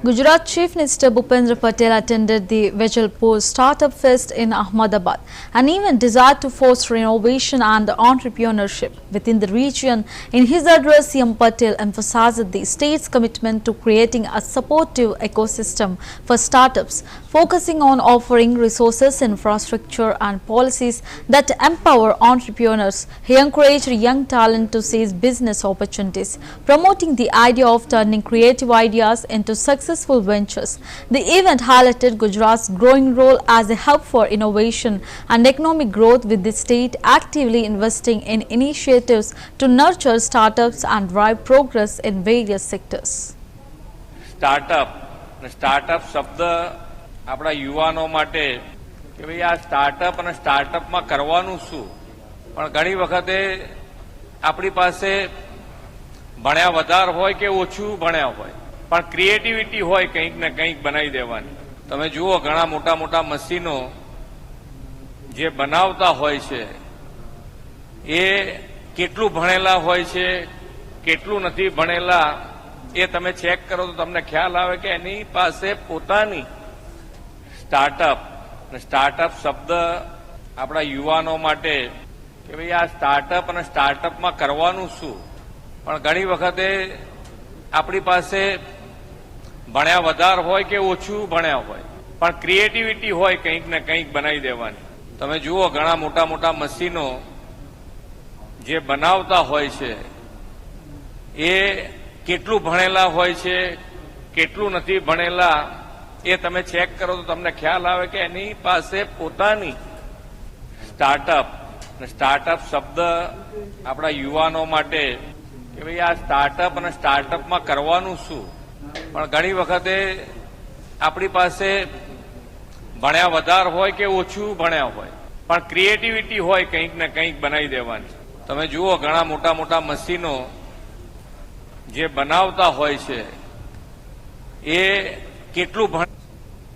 Gujarat Chief Minister Bhupendra Patel attended the Vejalpur Startup Fest in Ahmedabad, an event designed to foster innovation and entrepreneurship within the region. In his address, CM Patel emphasized the state's commitment to creating a supportive ecosystem for startups, focusing on offering resources, infrastructure and policies that empower entrepreneurs. He encouraged young talent to seize business opportunities, promoting the idea of turning creative ideas into successful ventures. The event highlighted Gujarat's growing role as a hub for innovation and economic growth, with the state actively investing in initiatives to nurture startups and drive progress in various sectors. Startup શબ્દ આપણા યુવાનો માટે કે ભાઈ આ startup અને સ્ટાર્ટઅપમાં કરવાનું શું, પણ ઘણી વખતે આપણી પાસે ભણ્યા વધાર હોય કે ઓછું ભણ્યા હોય, પણ ક્રિએટિવિટી હોય કંઈક ને કંઈક બનાવી દેવાની. તમે જુઓ ઘણા મોટા મોટા મશીનો જે બનાવતા હોય છે એ કેટલું ભણેલા હોય છે, કેટલું નથી ભણેલા, એ તમે ચેક કરો તો તમને ખ્યાલ આવે કે એની પાસે પોતાની સ્ટાર્ટઅપ શબ્દ આપણા યુવાનો માટે કે ભાઈ આ સ્ટાર્ટઅપ અને સ્ટાર્ટઅપમાં કરવાનું શું, પણ ઘણી વખતે આપણી પાસે ભણ્યા વધાર હોય કે ઓછું ભણ્યા હોય, પણ ક્રિએટિવિટી હોય કંઈક ને કંઈક બનાવી દેવાની. તમે જુઓ ઘણા મોટા મોટા મશીનો જે બનાવતા હોય છે એ કેટલું ભણેલા હોય છે, કેટલું નથી ભણેલા, એ તમે ચેક કરો તો તમને ખ્યાલ આવે કે એની પાસે પોતાની સ્ટાર્ટઅપ શબ્દ આપણા યુવાનો માટે કે ભાઈ આ સ્ટાર્ટઅપ અને સ્ટાર્ટઅપમાં કરવાનું શું, પણ ઘણી વખતે આપણી પાસે ભણ્યા વધાર હોય કે ઓછું ભણ્યા હોય, પણ ક્રિએટિવિટી હોય કંઈક ને કંઈક બનાવી દેવાની. તમે જુઓ ઘણા મોટા મોટા મશીનો જે બનાવતા હોય છે એ કેટલું